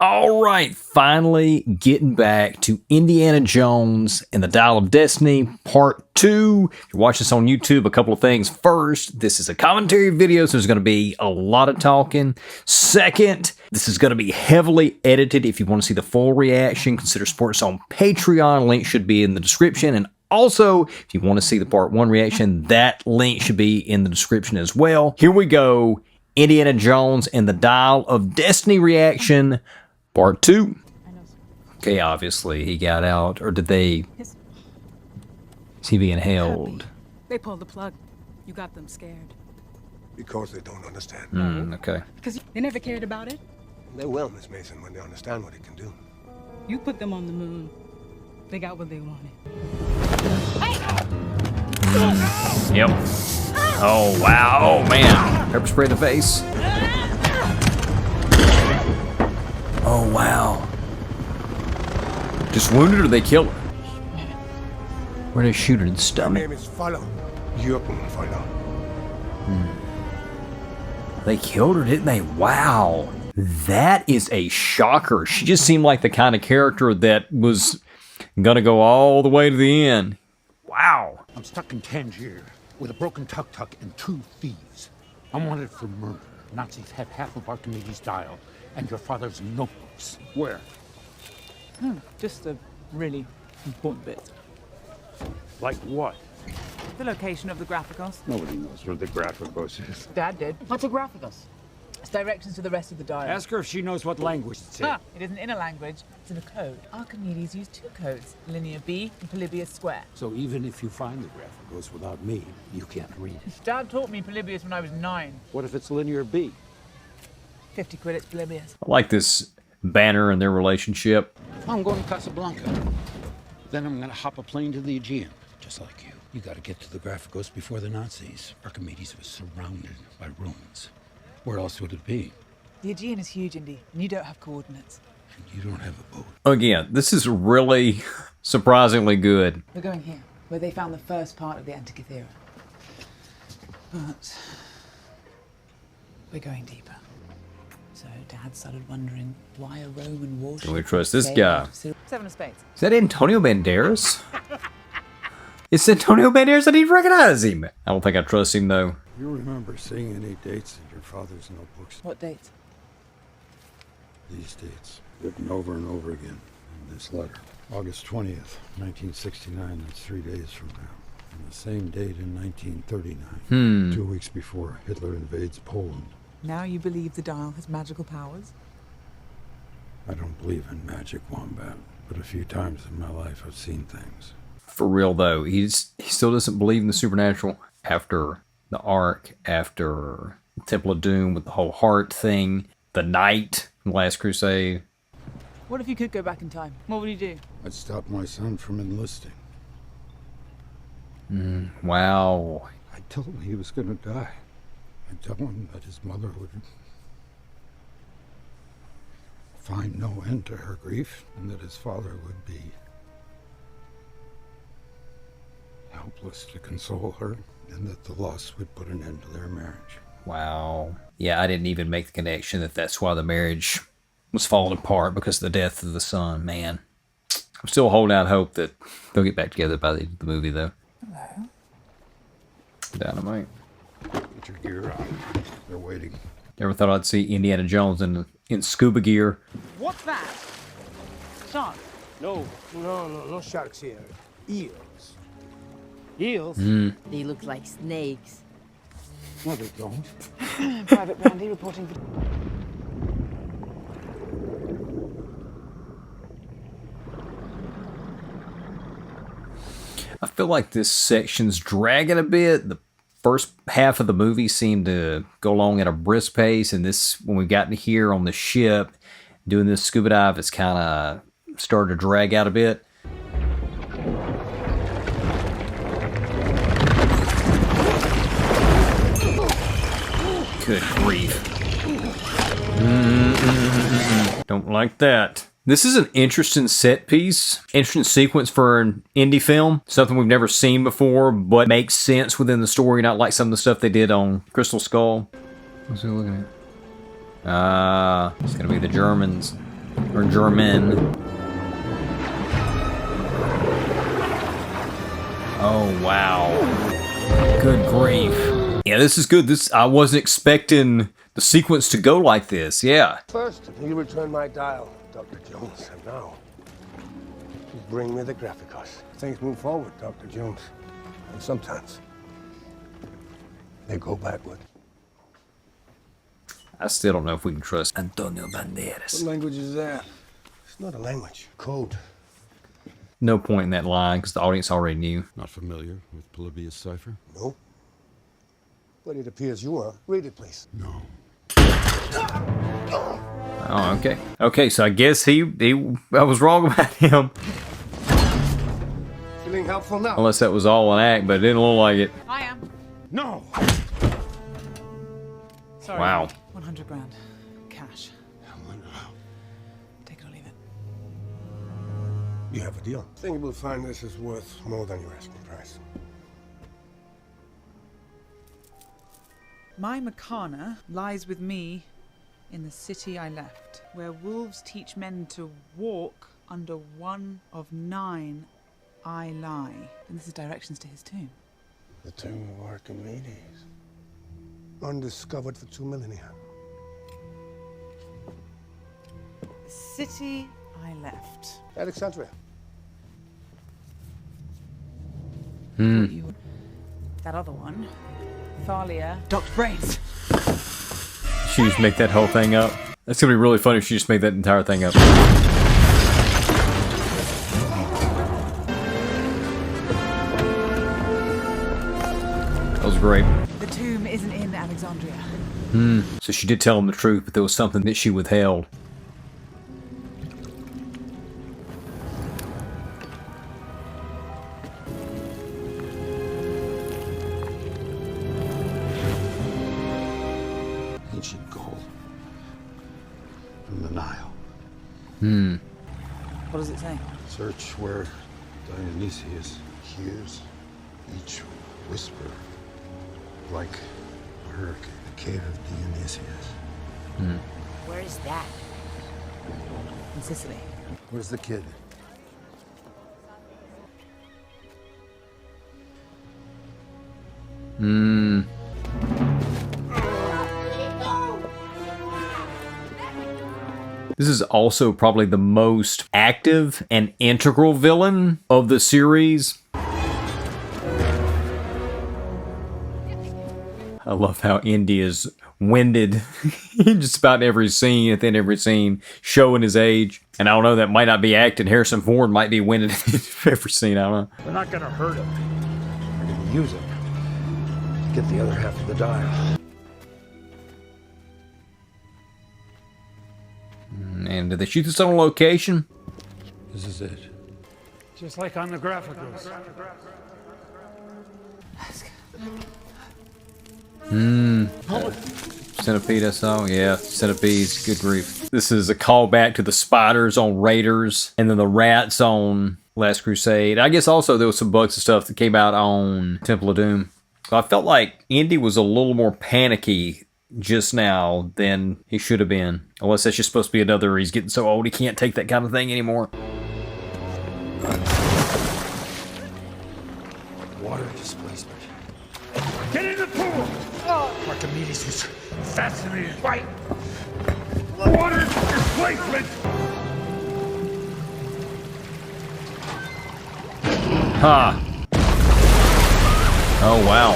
All right, finally getting back to Indiana Jones and the Dial of Destiny Part 2. If you're watching this on YouTube, a couple of things. First, this is a commentary video, so there's going to be a lot of talking. Second, this is going to be heavily edited. If you want to see the full reaction, consider supporting us on Patreon. Link should be in the description. And also, if you want to see the Part 1 reaction, that link should be in the description as well. Here we go. Indiana Jones and the Dial of Destiny reaction. Part 2. Okay, obviously he got out, or did they? Is he being held? They pulled the plug. You got them scared. Because they don't understand. Okay. Because they never cared about it. They will, Miss Mason, when they understand what it can do. You put them on the moon. They got what they wanted. Yep. Oh, wow. Oh, man. Pepper spray in the face. Oh, wow. Just wounded or they killed her? Where did they shoot her in the My stomach? name is Follow. You can follow. They killed her, didn't they? Wow. That is a shocker. She just seemed like the kind of character that was gonna go all the way to the end. Wow. I'm stuck in Tangier with a broken tuk-tuk and 2 thieves. I'm wanted for murder. Nazis have half of Archimedes' dial and your father's notebooks. Where? Just a really important bit. Like what? The location of the Graphicos. Nobody knows where the Graphicos is. Dad did. What's a Graphicos? It's directions to the rest of the dial. Ask her if she knows what language it's in. It isn't in a language, it's in a code. Archimedes used 2 codes, linear B and Polybius square. So even if you find the Graphicos without me, you can't read it. Dad taught me Polybius when I was 9. What if it's linear B? 50 quid, it's Polybius. I like this banner and their relationship. I'm going to Casablanca. Then I'm going to hop a plane to the Aegean, just like you. You got to get to the Graphicos before the Nazis. Archimedes was surrounded by Romans. Where else would it be? The Aegean is huge, Indy, and you don't have coordinates. And you don't have a boat. Again, this is really surprisingly good. We're going here, where they found the first part of the Antikythera. But we're going deeper. So Dad started wondering why a Roman warship. Can we trust this guy? 7 of spades. Is that Antonio Banderas? It's Antonio Banderas. I didn't even recognize him. I don't think I trust him, though. You remember seeing any dates in your father's notebooks? What dates? These dates, written over and over again in this letter. August 20th, 1969, that's 3 days from now. And the same date in 1939, 2 weeks before Hitler invades Poland. Now you believe the dial has magical powers? I don't believe in magic, Wombat, but a few times in my life I've seen things. For real, though, he still doesn't believe in the supernatural after the Ark, after the Temple of Doom with the whole heart thing, the Knight in the Last Crusade. What if you could go back in time? What would you do? I'd stop my son from enlisting. Wow. I'd tell him he was going to die. I'd tell him that his mother would find no end to her grief, and that his father would be helpless to console her, and that the loss would put an end to their marriage. Wow. Yeah, I didn't even make the connection that that's why the marriage was falling apart, because of the death of the son. Man, I'm still holding out hope that they'll get back together by the end of the movie, though. Hello. Dynamite. Get your gear on. They're waiting. Never thought I'd see Indiana Jones in scuba gear. What's that? Shark. No sharks here. Eels. Eels? They look like snakes. No, they don't. Private Brandy reporting for... I feel like this section's dragging a bit. The first half of the movie seemed to go along at a brisk pace, and this, when we got to here on the ship, doing this scuba dive, it's kind of started to drag out a bit. Good grief. Don't like that. This is an interesting set piece, interesting sequence for an indie film. Something we've never seen before, but makes sense within the story, not like some of the stuff they did on Crystal Skull. What's he looking at? It's gonna be the Germans. Or German. Oh, wow. Good grief. Yeah, this is good. I wasn't expecting the sequence to go like this. Yeah. First, you return my dial, Dr. Jones, and now you bring me the graphicos. Things move forward, Dr. Jones, and sometimes they go backward. I still don't know if we can trust Antonio Banderas. What language is that? It's not a language. Code. No point in that line because the audience already knew. Not familiar with Polybius cipher? No. But it appears you are. Read it, please. No. Oh, okay. Okay, so I guess I was wrong about him. Feeling helpful now? Unless that was all an act, but it didn't look like it. I am. No! Sorry. Wow. 100 grand. Cash. Take it or leave it. You have a deal. I think we'll find this is worth more than your asking price. My Makana lies with me in the city I left, where wolves teach men to walk under one of 9 I lie. And this is directions to his tomb. The tomb of Archimedes. Undiscovered for 2 millennia. The city I left. Alexandria. That other one. Thalia. Dr. Brains. She just make that whole thing up. That's gonna be really funny if she just made that entire thing up. That was great. The tomb isn't in Alexandria. So she did tell him the truth, but there was something that she withheld. Ancient gold. From the Nile. What does it say? Search where Dionysius hears each whisper like a hurricane. The cave of Dionysius. Where is that? In Sicily. Where's the kid? This is also probably the most active and integral villain of the series. I love how Indy is winded in just about every scene, at the end of every scene, showing his age. And I don't know, that might not be acting. Harrison Ford might be winded in every scene, I don't know. We're not gonna hurt him. We're gonna use him. Get the other half of the dial. And did they shoot this on location? This is it. Just like on the graphicals. Centipede I saw, yeah, centipedes, good grief. This is a callback to the spiders on Raiders, and then the rats on Last Crusade. I guess also there was some bugs and stuff that came out on Temple of Doom. So I felt like Indy was a little more panicky just now than he should have been. Unless that's just supposed to be another, he's getting so old he can't take that kind of thing anymore. Water displacement. Get in the pool! Archimedes was fascinated by water displacement! Ha! Oh, wow.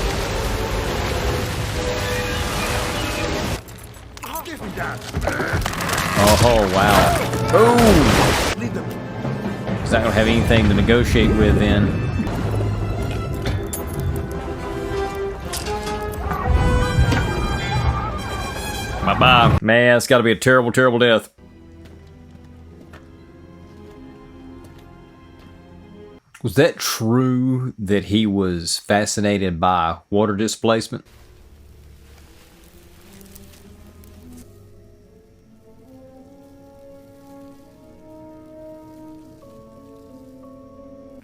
Give me that! Oh, wow. Boom! Lead them. He's not going to have anything to negotiate with then. Bye-bye. Man, it's got to be a terrible, terrible death. Was that true that he was fascinated by water displacement?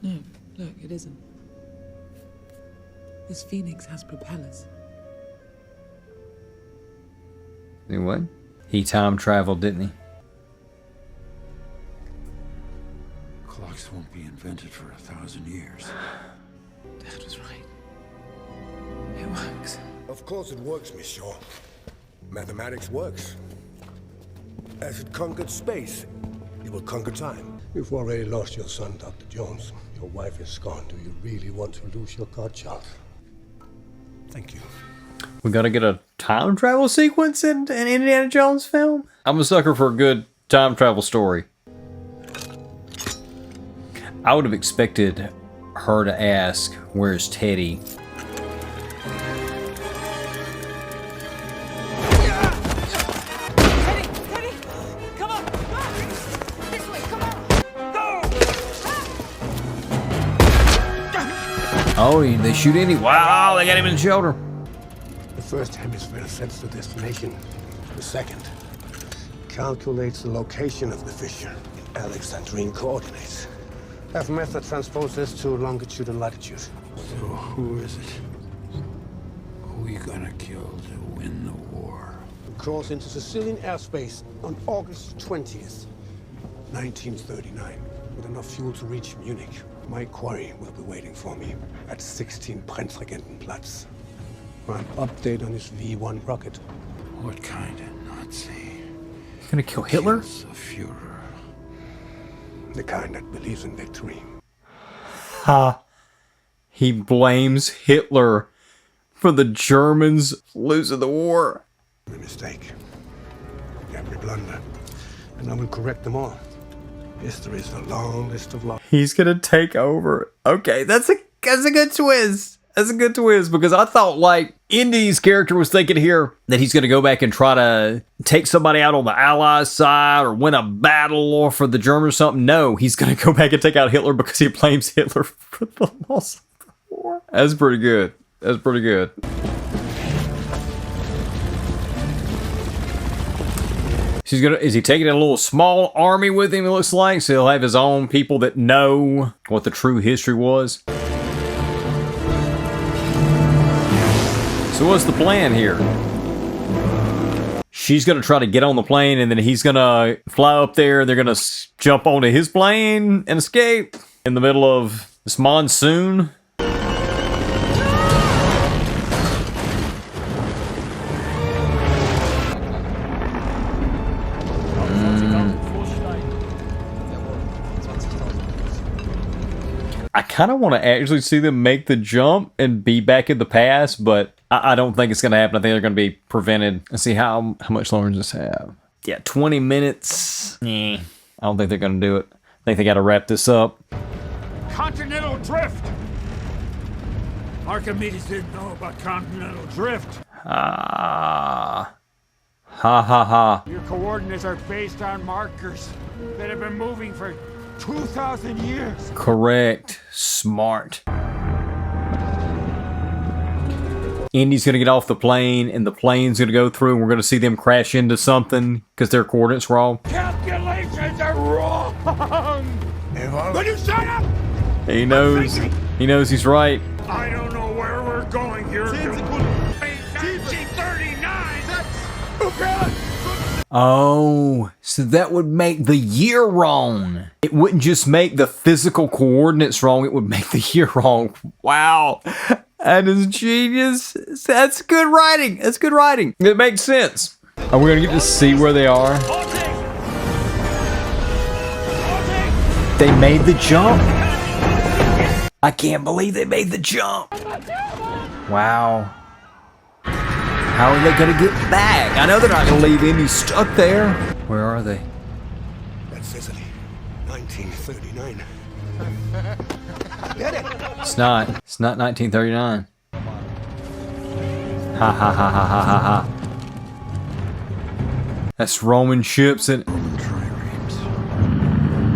No, look, it isn't. This phoenix has propellers. What? He time traveled, didn't he? be invented for 1,000 years. Dad was right. It works. Of course it works, Miss Shaw. Mathematics works. As it conquered space, it will conquer time. You've already lost your son, Dr. Jones. Your wife is gone. Do you really want to lose your godchild? Thank you. We gotta get a time travel sequence in an Indiana Jones film? I'm a sucker for a good time travel story. I would have expected her to ask, "Where's Teddy?" Teddy! Come on! This way, come on! Oh, they shoot Indy. Wow, they got him in the shoulder. The first hemisphere sets the destination. The second calculates the location of the fissure in Alexandrine coordinates. Have method transpose this to longitude and latitude. So who is it? Who are you gonna kill to win the war? Cross into Sicilian airspace on August 20th, 1939. With enough fuel to reach Munich, my quarry will be waiting for me at 16 Prinzregentenplatz. For an update on his V-1 rocket. What kind of Nazi? You gonna kill Hitler? Kills a Führer. The kind that believes in victory. Ha! He blames Hitler for the Germans losing the war. Every mistake, every blunder, and I will correct them all. History is a long list of lies. He's gonna take over. Okay, that's a good twist. That's a good twist, because I thought, like, Indy's character was thinking here that he's gonna go back and try to take somebody out on the Allies side or win a battle or for the Germans or something. No, he's gonna go back and take out Hitler because he blames Hitler for the loss of the war. That's pretty good. That's pretty good. Is he taking a little small army with him, it looks like? So he'll have his own people that know what the true history was. So what's the plan here? She's going to try to get on the plane, and then he's going to fly up there, and they're going to jump onto his plane and escape in the middle of this monsoon. I kind of want to actually see them make the jump and be back in the past, but I don't think it's going to happen. I think they're going to be prevented. Let's see how much longer does this have? Yeah, 20 minutes. I don't think they're going to do it. I think they got to wrap this up. Continental drift! Archimedes didn't know about continental drift. Ha ha ha. Your coordinates are based on markers that have been moving for 2,000 years. Correct. Smart. Indy's going to get off the plane, and the plane's going to go through, and we're going to see them crash into something because their coordinates wrong. Calculations are wrong! Will you shut up? He knows. He knows he's right. I don't know where we're going here. 1939! Oh, so that would make the year wrong. It wouldn't just make the physical coordinates wrong, it would make the year wrong. Wow. That is genius. That's good writing. That's good writing. It makes sense. Are we going to get to see where they are? They made the jump. I can't believe they made the jump. Wow. How are they going to get back? I know they're not going to leave Indy stuck there. Where are they? That's Sicily, 1939. It's not. It's not 1939. Ha ha ha ha ha ha ha. That's Roman ships and Roman triremes.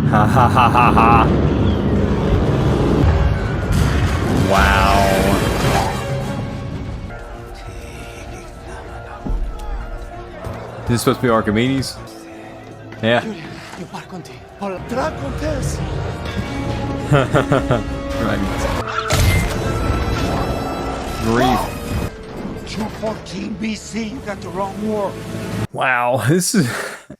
ha ha ha ha ha. Wow. Is this supposed to be Archimedes? Yeah. Right. Grief. 214 BC, you got the wrong war. Wow,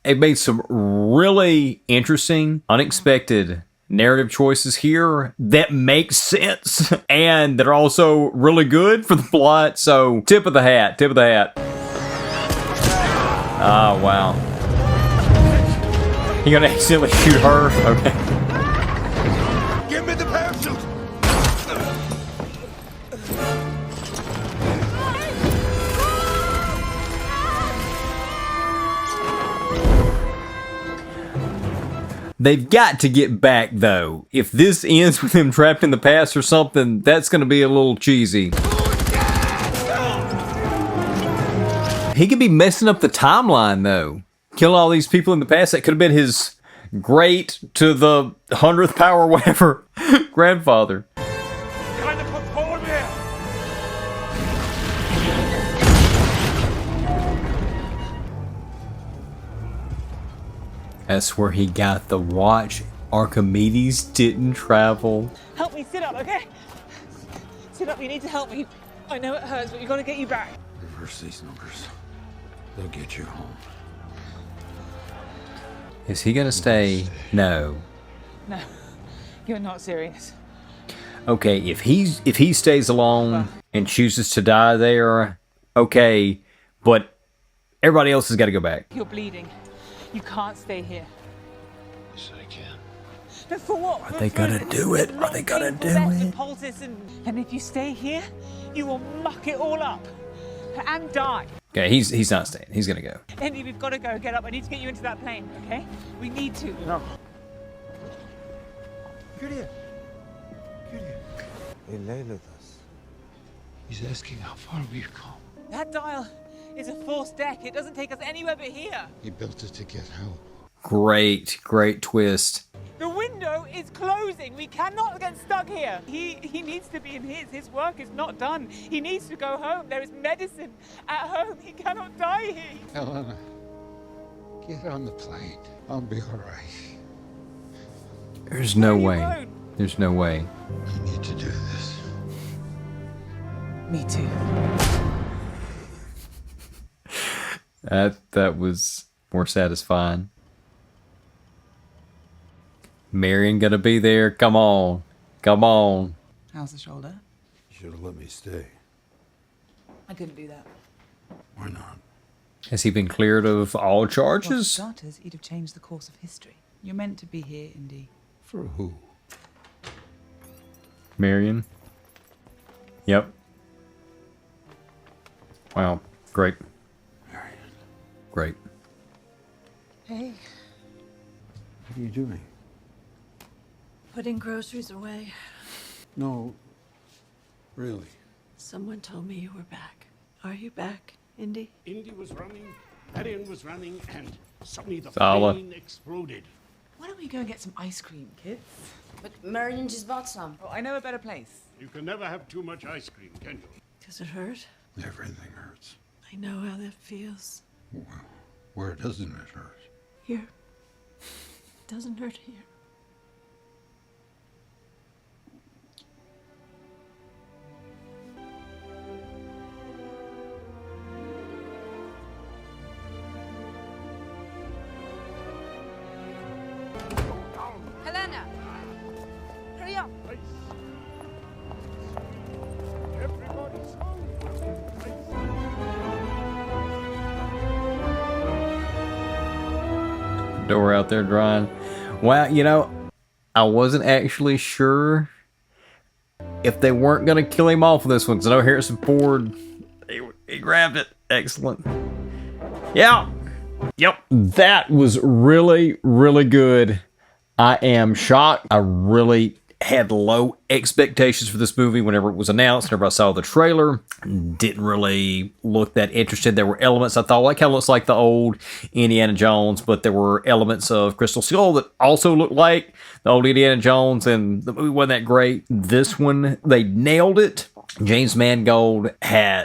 it made some really interesting, unexpected narrative choices here that make sense and that are also really good for the plot. So tip of the hat, tip of the hat. Oh, wow. You gonna accidentally shoot her? Okay. Give me the parachute! They've got to get back, though. If this ends with him trapped in the past or something, that's going to be a little cheesy. He could be messing up the timeline, though. Killing all these people in the past. That could have been his great to the 100th power, whatever, grandfather. Kind of put Powell there. That's where he got the watch. Archimedes didn't travel. Help me sit up, okay? Sit up, you need to help me. I know it hurts, but we've got to get you back. Reverse these numbers. They'll get you home. Is he gonna stay? No. No, you're not serious. Okay, if he stays alone and chooses to die there, okay, but everybody else has got to go back. You're bleeding. You can't stay here. Yes, I can. But for what? Are they gonna do it? Are they gonna do it? And if you stay here, you will muck it all up and die. Okay, he's not staying. He's gonna go. Andy, we've got to go. Get up. I need to get you into that plane, okay? We need to. No. Get here. Get here. He lay with us. He's asking how far we've come. That dial is a forced deck. It doesn't take us anywhere but here. He built it to get help. Great twist. The window is closing. We cannot get stuck here. He needs to be in his. His work is not done. He needs to go home. There is medicine at home. He cannot die here. Helena, get on the plane. I'll be all right. There's no You way. won't. There's no way. I need to do this. Me too. That was more satisfying. Marion gonna be there. Come on. Come on. How's the shoulder? You should have let me stay. I couldn't do that. Why not? Has he been cleared of all Well, for charges? starters, he'd have changed the course of history. You're meant to be here, Indy. For who? Marion. Yep. Wow. Great. Marion. Great. Hey, What are you doing? putting groceries away. No. Really. Someone told me you were back. Are you back, Indy? Indy was running, Marion was running, and suddenly the Sala. plane exploded. Why don't we go and get some ice cream, kids? But Marion just bought some. Oh, I know a better place. You can never have too much ice cream, can you? Does it hurt? Everything hurts. I know how that feels. Well, where doesn't it hurt? Here. It doesn't hurt here. Helena! Hurry up! Ice. Everybody's hungry. Door out there drying. Well, you know, I wasn't actually sure if they weren't going to kill him off with this one, because I know Harrison Ford, he grabbed it. Excellent. Yeah. Yep. That was really, really good. I am shocked. I really had low expectations for this movie whenever it was announced. Whenever I saw the trailer, didn't really look that interested. There were elements I thought, like, kind of looks like the old Indiana Jones, but there were elements of Crystal Skull that also looked like the old Indiana Jones, and the movie wasn't that great. This one, they nailed it. James Mangold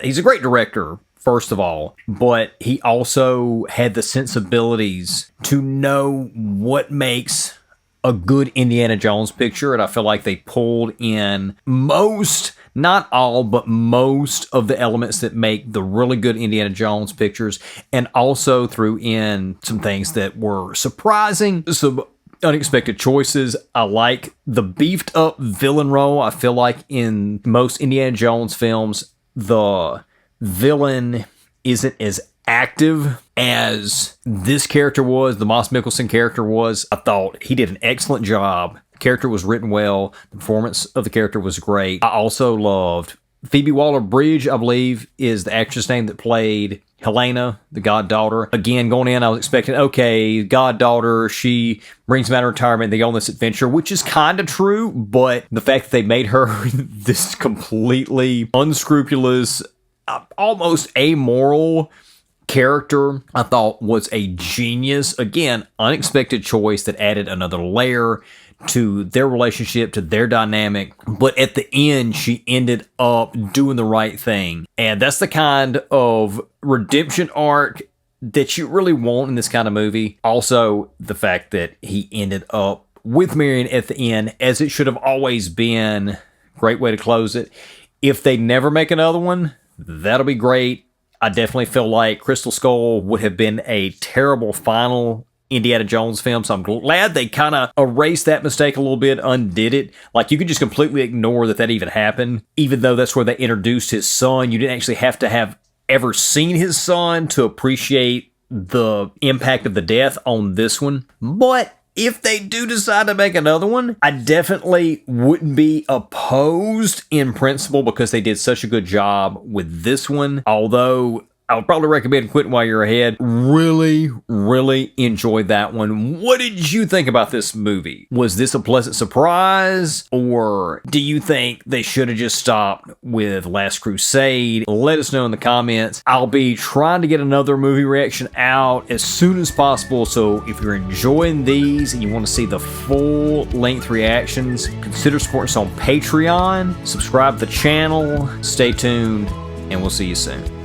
he's a great director, first of all, but he also had the sensibilities to know what makes a good Indiana Jones picture, and I feel like they pulled in most, not all, but most of the elements that make the really good Indiana Jones pictures, and also threw in some things that were surprising, some unexpected choices. I like the beefed up villain role. I feel like in most Indiana Jones films, the villain isn't as active as this character was, the Moss Mikkelsen character was. I thought he did an excellent job. The character was written well. The performance of the character was great. I also loved Phoebe Waller-Bridge, I believe, is the actress name that played Helena, the goddaughter. Again, going in, I was expecting, okay, goddaughter, she brings him out of retirement, they go on this adventure, which is kind of true, but the fact that they made her this completely unscrupulous, almost amoral character, I thought was a genius. Again, unexpected choice that added another layer to their relationship, to their dynamic. But at the end, she ended up doing the right thing. And that's the kind of redemption arc that you really want in this kind of movie. Also, the fact that he ended up with Marion at the end, as it should have always been. Great way to close it. If they never make another one, that'll be great. I definitely feel like Crystal Skull would have been a terrible final Indiana Jones film, so I'm glad they kind of erased that mistake a little bit, undid it. Like, you could just completely ignore that even happened, even though that's where they introduced his son. You didn't actually have to have ever seen his son to appreciate the impact of the death on this one. But if they do decide to make another one, I definitely wouldn't be opposed in principle because they did such a good job with this one. Although I would probably recommend quitting while you're ahead. Really, really enjoyed that one. What did you think about this movie? Was this a pleasant surprise? Or do you think they should have just stopped with Last Crusade? Let us know in the comments. I'll be trying to get another movie reaction out as soon as possible. So if you're enjoying these and you want to see the full length reactions, consider supporting us on Patreon. Subscribe to the channel. Stay tuned, and we'll see you soon.